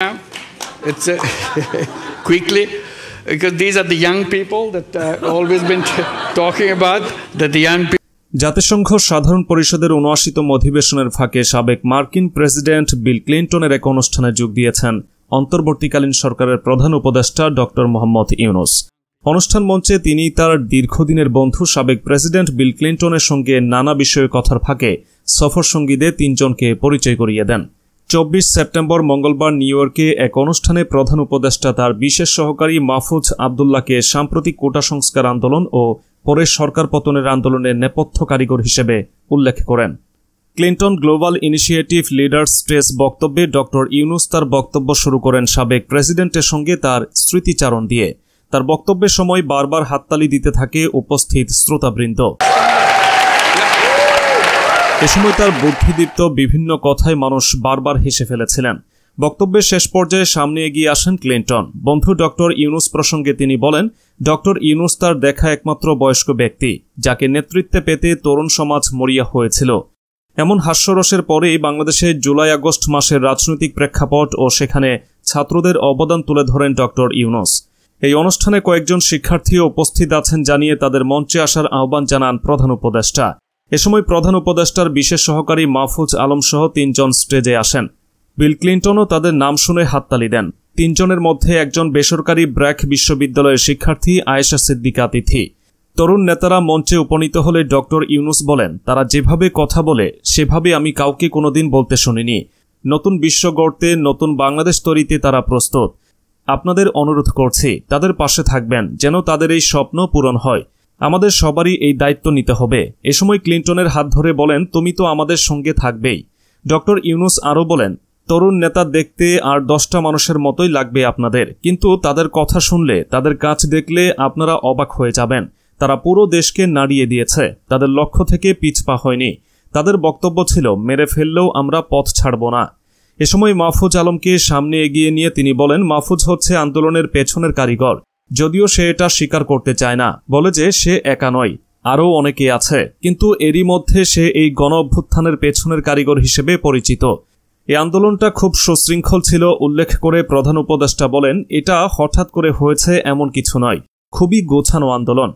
It's quickly, because these are the young people that always been talking about, that the young people. জাতিসংঘ সাধারণ পরিষদের ৭৯তম অধিবেশনের ফাঁকে সাবেক মার্কিন প্রেসিডেন্ট বিল ক্লিন্টনের এক অনুষ্ঠানে যোগ দিয়েছেন অন্তর্বর্তীকালীন সরকারের প্রধান উপদেষ্টা ডক্টর মোহাম্মদ ইউনূস। অনুষ্ঠান মঞ্চে তিনি তার দীর্ঘদিনের বন্ধু সাবেক প্রেসিডেন্ট বিল ক্লিন্টনের সঙ্গে নানা বিষয়ে কথার ফাঁকে সফরসঙ্গীদের তিনজনকে পরিচয় করিয়ে দেন। ২৪ সেপ্টেম্বর মঙ্গলবার নিউ ইয়র্কে এক অনুষ্ঠানে প্রধান উপদেষ্টা তার বিশেষ সহকারী মাহফুজ আবদুল্লাহকে সাম্প্রতিক কোটা সংস্কার আন্দোলন ও পরে সরকার পতনের আন্দোলনের নেপথ্য কারিগর হিসেবে উল্লেখ করেন। Clinton global initiative leaders stage বক্তব্যে ডক্টর ইউনূস তার বক্তব্য শুরু করেন সাবেক প্রেসিডেন্টের সঙ্গে তার স্মৃতিচারণ দিয়ে। তার বক্তব্যের সময় বারবার হাততালি দিতে থাকে উপস্থিত শ্রোতাবৃন্দ। এ সময় তার বুদ্ধিদীপ্ত বিভিন্ন কথায় মানুষ বারবার হেসে ফেলেছিলেন। বক্তব্যের শেষ পর্যায়ে সামনে এগিয়ে আসেন ক্লিন্টন। বন্ধু ডক্টর ইউনূস প্রসঙ্গে তিনি বলেন, ডক্টর ইউনূস তার দেখা একমাত্র বয়স্ক ব্যক্তি, যাকে নেতৃত্বে পেতে তরুণ সমাজ মরিয়া হয়েছিল। এমন হাস্যরসের পরেই বাংলাদেশে জুলাই আগস্ট মাসের রাজনৈতিক প্রেক্ষাপট ও সেখানে ছাত্রদের অবদান তুলে ধরেন ডক্টর ইউনূস। এই অনুষ্ঠানে কয়েকজন শিক্ষার্থীও উপস্থিত আছেন জানিয়ে তাদের মঞ্চে আসার আহ্বান জানান প্রধান উপদেষ্টা। এ সময় প্রধান উপদেষ্টার বিশেষ সহকারী মাহফুজ আলম সহ তিনজন স্টেজে আসেন। বিল ক্লিন্টনও তাদের নাম শুনে হাততালি দেন। তিনজনের মধ্যে একজন বেসরকারি ব্র্যাক বিশ্ববিদ্যালয়ের শিক্ষার্থী আয়েশা সিদ্দিকা তিথি। তরুণ নেতারা মঞ্চে উপনীত হলে ডক্টর ইউনূস বলেন, তারা যেভাবে কথা বলে সেভাবে আমি কাউকে কোনোদিন বলতে শুনিনি। নতুন বিশ্ব গড়তে, নতুন বাংলাদেশ তৈরিতে তারা প্রস্তুত। আপনাদের অনুরোধ করছি, তাদের পাশে থাকবেন যেন তাদের এই স্বপ্ন পূরণ হয়। আমাদের সবারই এই দায়িত্ব নিতে হবে। এ সময় ক্লিন্টনের হাত ধরে বলেন, তুমি তো আমাদের সঙ্গে থাকবেই। ডক্টর ইউনূস আরও বলেন, তরুণ নেতা দেখতে আর 10টা মানুষের মতোই লাগবে আপনাদের, কিন্তু তাদের কথা শুনলে, তাদের কাজ দেখলে আপনারা অবাক হয়ে যাবেন। তারা পুরো দেশকে নাড়িয়ে দিয়েছে, তাদের লক্ষ্য থেকে পিছপা হয়নি। তাদের বক্তব্য ছিল, মেরে ফেললেও আমরা পথ ছাড়ব না। এ সময় মাহফুজ আলমকে সামনে এগিয়ে নিয়ে তিনি বলেন, মাহফুজ হচ্ছে আন্দোলনের পেছনের কারিগর, যদিও সে এটা স্বীকার করতে চায় না। বলে যে সে একা নয়, আরও অনেকে আছে, কিন্তু এরই মধ্যে সে এই গণ অভ্যুত্থানের পেছনের কারিগর হিসেবে পরিচিত। এই আন্দোলনটা খুব সুশৃঙ্খল ছিল উল্লেখ করে প্রধান উপদেষ্টা বলেন, এটা হঠাৎ করে হয়েছে এমন কিছু নয়, খুবই গোছানো আন্দোলন।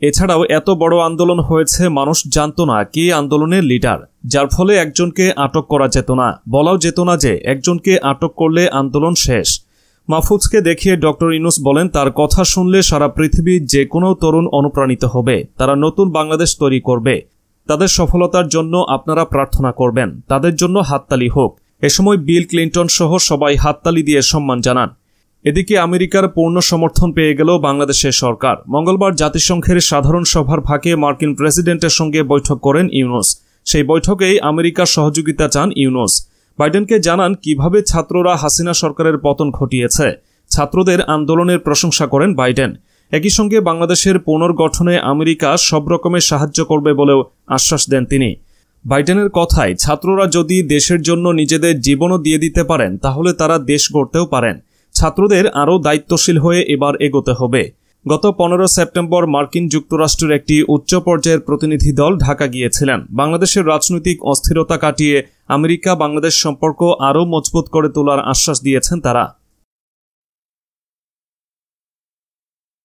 এছাড়াও এত বড় আন্দোলন হয়েছে, মানুষ জানত না কে আন্দোলনের লিডার, যার ফলে একজনকে আটক করা যেত না, বলাও যেত না যে একজনকে আটক করলে আন্দোলন শেষ। মাহফুজকে দেখিয়ে ডক্টর ইউনূস বলেন, তার কথা শুনলে সারা পৃথিবীর যে কোনো তরুণ অনুপ্রাণিত হবে, তারা নতুন বাংলাদেশ তৈরি করবে। তাদের সফলতার জন্য আপনারা প্রার্থনা করবেন, তাদের জন্য হাততালি হোক। এ সময় বিল ক্লিন্টন সহ সবাই হাততালি দিয়ে সম্মান জানান। এদিকে আমেরিকার পূর্ণ সমর্থন পেয়ে গেল বাংলাদেশের সরকার। মঙ্গলবার জাতিসংঘের সাধারণ সভার ফাঁকে মার্কিন প্রেসিডেন্টের সঙ্গে বৈঠক করেন ইউনূস। সেই বৈঠকেই আমেরিকার সহযোগিতা চান ইউনূস। বাইডেনকে জানান কিভাবে ছাত্ররা হাসিনা সরকারের পতন ঘটিয়েছে। ছাত্রদের আন্দোলনের প্রশংসা করেন বাইডেন। একই সঙ্গে বাংলাদেশের পুনর্গঠনে আমেরিকা সব রকমের সাহায্য করবে বলেও আশ্বাস দেন তিনি। বাইডেনের কথায়, ছাত্ররা যদি দেশের জন্য নিজেদের জীবনও দিয়ে দিতে পারেন, তাহলে তারা দেশ গড়তেও পারেন। ছাত্রদের আরও দায়িত্বশীল হয়ে এবার এগোতে হবে। গত 15 সেপ্টেম্বর মার্কিন যুক্তরাষ্ট্রের একটি উচ্চ পর্যায়ের প্রতিনিধি দল ঢাকা গিয়েছিলেন। বাংলাদেশের রাজনৈতিক অস্থিরতা কাটিয়ে আমেরিকা বাংলাদেশ সম্পর্ক আরও মজবুত করে তোলার আশ্বাস দিয়েছেন তারা।